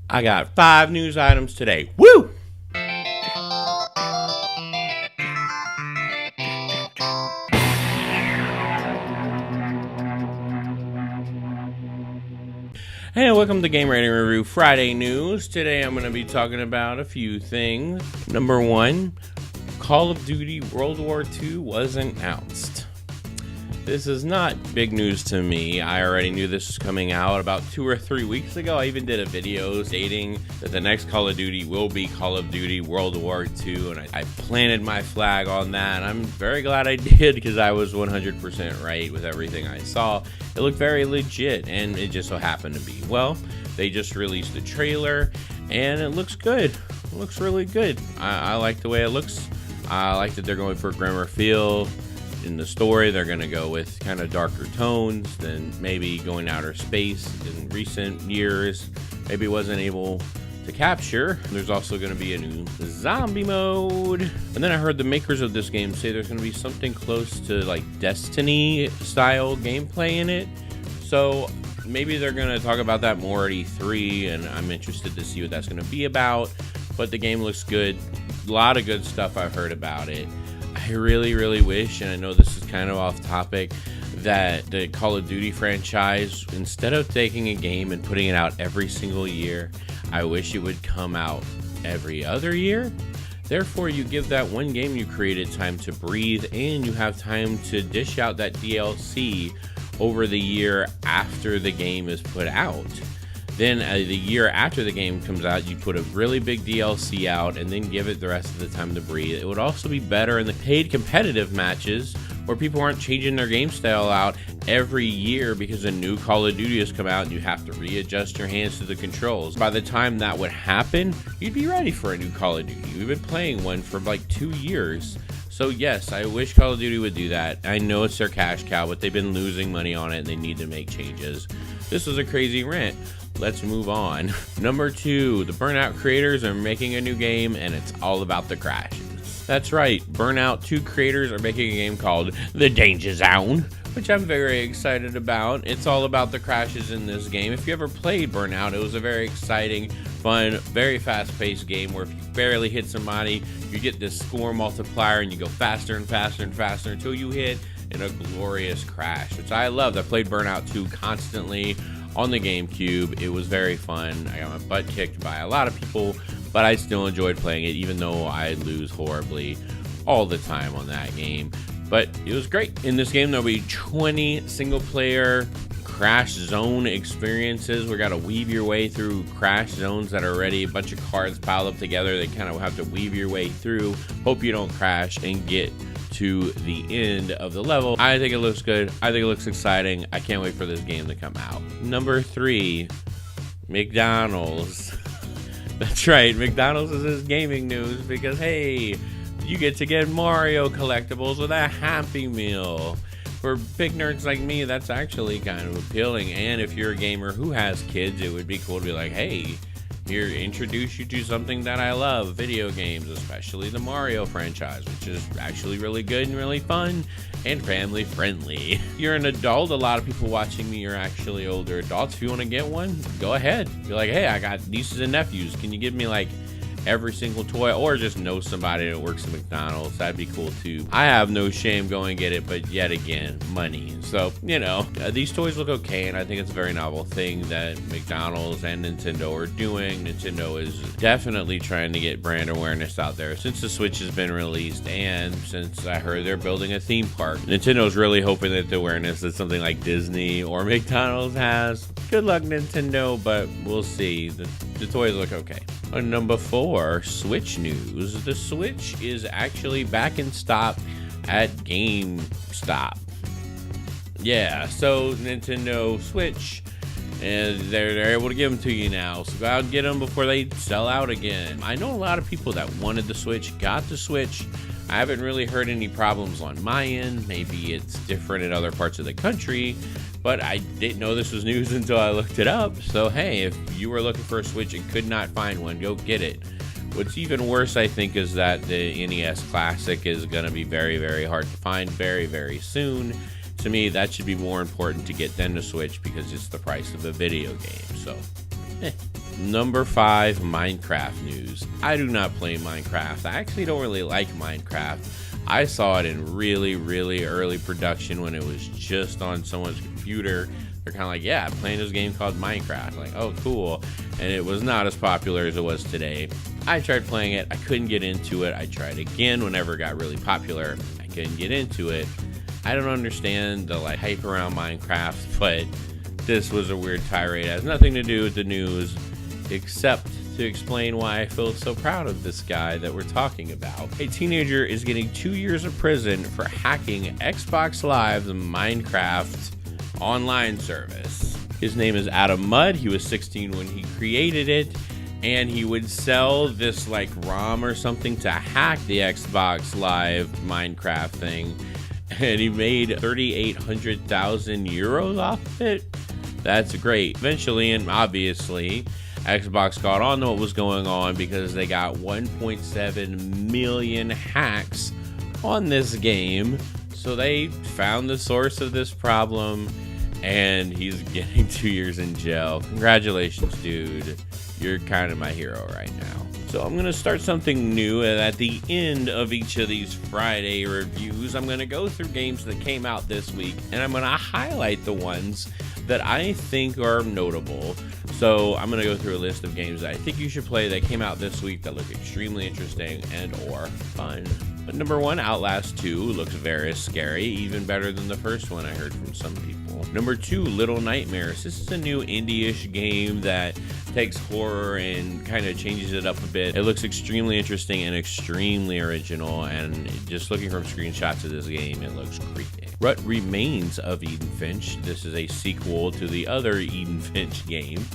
I got 5 news items today. Woo! Hey, welcome to Game Rating Review Friday News. Today I'm going to be talking about a few things. Number 1, Call of Duty World War II was announced. This is not big news to me. I already knew this was coming out about 2 or 3 weeks ago. I even did a video stating that the next Call of Duty will be Call of Duty World War II, and I planted my flag on that. I'm very glad I did because I was 100% right with everything I saw. It looked very legit, and it just so happened to be. Well, they just released the trailer, and it looks good. It looks really good. I like the way it looks. I like that they're going for a grimmer feel. In the story, they're going to go with kind of darker tones than maybe going outer space in recent years. Maybe wasn't able to capture. There's also going to be a new zombie mode. And then I heard the makers of this game say there's going to be something close to like Destiny style gameplay in it. So maybe they're going to talk about that more at E3, and I'm interested to see what that's going to be about. But the game looks good. A lot of good stuff I've heard about it. I really wish, and I know this is kind of off topic, that the Call of Duty franchise, instead of taking a game and putting it out every single year, I wish it would come out every other year. Therefore, you give that one game you created time to breathe, and you have time to dish out that DLC over the year after the game is put out. Then the year after the game comes out, you put a really big DLC out and then give it the rest of the time to breathe. It would also be better in the paid competitive matches where people aren't changing their game style out every year because a new Call of Duty has come out and you have to readjust your hands to the controls. By the time that would happen, you'd be ready for a new Call of Duty. We've been playing one for like 2 years. So yes, I wish Call of Duty would do that. I know it's their cash cow, but they've been losing money on it and they need to make changes. This was a crazy rant. Let's move on. Number 2, the Burnout creators are making a new game and it's all about the crashes. That's right, Burnout 2 creators are making a game called The Danger Zone, which I'm very excited about. It's all about the crashes in this game. If you ever played Burnout, it was a very exciting, fun, very fast-paced game where if you barely hit somebody, you get this score multiplier and you go faster and faster and faster until you hit in a glorious crash, which I loved. I played Burnout 2 constantly on the GameCube. It was very fun. I got my butt kicked by a lot of people, but I still enjoyed playing it, even though I lose horribly all the time on that game. But it was great. In this game, there'll be 20 single-player crash zone experiences. We got to weave your way through crash zones that are already a bunch of cards piled up together. They kind of have to weave your way through. Hope you don't crash and get to the end of the level. I think it looks good. I think it looks exciting. I can't wait for this game to come out. Number 3, McDonald's. That's right, McDonald's is this gaming news because, hey, you get to get Mario collectibles with a Happy Meal. For big nerds like me, that's actually kind of appealing. And if you're a gamer who has kids, it would be cool to be like, hey, here, introduce you to something that I love, video games, especially the Mario franchise, which is actually really good and really fun and family friendly. If you're an adult, a lot of people watching me are actually older adults. If you want to get one, go ahead. Be like, hey, I got nieces and nephews. Can you give me like every single toy, or just know somebody that works at McDonald's? That'd be cool too. I have no shame going get it, but yet again, money. So, you know, these toys look okay, and I think it's a very novel thing that McDonald's and Nintendo are doing. Nintendo is definitely trying to get brand awareness out there since the Switch has been released, and since I heard they're building a theme park. Nintendo's really hoping that the awareness that something like Disney or McDonald's has. Good luck, Nintendo, but we'll see. The toys look okay. On number 4, Switch news. The Switch is actually back in stock at GameStop. Yeah, so Nintendo Switch, and they're able to give them to you now. So go out and get them before they sell out again. I know a lot of people that wanted the Switch, got the Switch. I haven't really heard any problems on my end. Maybe it's different in other parts of the country, but I didn't know this was news until I looked it up. So hey, if you were looking for a Switch and could not find one, go get it. What's even worse, I think, is that the NES Classic is going to be very hard to find very soon. To me, that should be more important to get than the Switch because it's the price of a video game. So, Number 5, Minecraft news. I do not play Minecraft. I actually don't really like Minecraft. I saw it in really, really early production when it was just on someone's computer. They're kind of like, yeah, I'm playing this game called Minecraft. Like, oh, cool. And it was not as popular as it was today. I tried playing it. I couldn't get into it. I tried again whenever it got really popular. I couldn't get into it. I don't understand the hype around Minecraft, but this was a weird tirade. It has nothing to do with the news, except to explain why I feel so proud of this guy that we're talking about. A teenager is getting 2 years of prison for hacking Xbox Live's Minecraft online service. His name is Adam Mudd. He was 16 when he created it, and he would sell this ROM or something to hack the Xbox Live Minecraft thing, and he made 3,800,000 euros off of it. That's great. Eventually, and obviously, Xbox got on to what was going on because they got 1.7 million hacks on this game. So they found the source of this problem, and he's getting 2 years in jail. Congratulations, dude. You're kind of my hero right now. So I'm going to start something new, and at the end of each of these Friday reviews, I'm going to go through games that came out this week, and I'm going to highlight the ones that I think are notable. So I'm going to go through a list of games that I think you should play that came out this week that look extremely interesting and or fun. But number 1, Outlast 2 looks very scary, even better than the first one I heard from some people. Number 2, Little Nightmares. This is a new indie-ish game that takes horror and kind of changes it up a bit. It looks extremely interesting and extremely original, and just looking from screenshots of this game, it looks creepy. What Remains of Eden Finch. This is a sequel to the other Eden Finch game,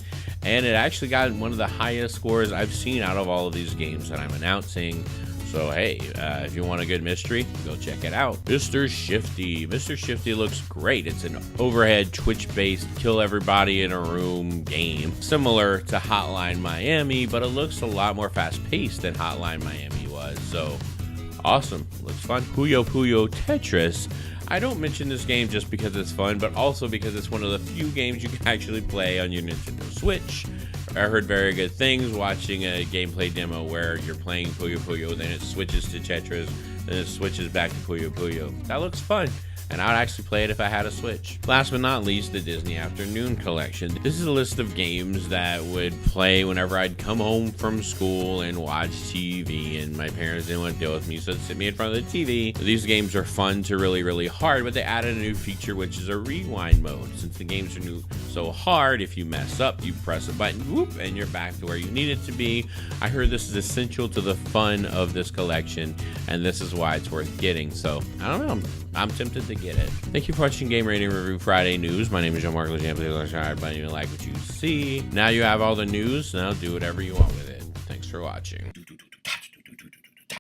and it actually got one of the highest scores I've seen out of all of these games that I'm announcing. So hey, if you want a good mystery, go check it out. Mr. Shifty. Mr. Shifty looks great. It's an overhead Twitch-based kill everybody in a room game, similar to Hotline Miami, but it looks a lot more fast-paced than Hotline Miami was. So awesome. Looks fun. Puyo Puyo Tetris. I don't mention this game just because it's fun, but also because it's one of the few games you can actually play on your Nintendo Switch. I heard very good things watching a gameplay demo where you're playing Puyo Puyo, then it switches to Tetris, then it switches back to Puyo Puyo. That looks fun, and I would actually play it if I had a Switch. Last but not least, the Disney Afternoon Collection. This is a list of games that would play whenever I'd come home from school and watch TV, and my parents didn't want to deal with me, so they'd sit me in front of the TV. These games are fun to really, really hard, but they added a new feature, which is a rewind mode. Since the games are new so hard, if you mess up, you press a button, whoop, and you're back to where you need it to be. I heard this is essential to the fun of this collection, and this is why it's worth getting. So, I don't know. I'm tempted to get it. Thank you for watching Game Rating Review Friday News. My name is Jean-Marc Lejean. Please like what you see. Now you have all the news. Now do whatever you want with it. Thanks for watching.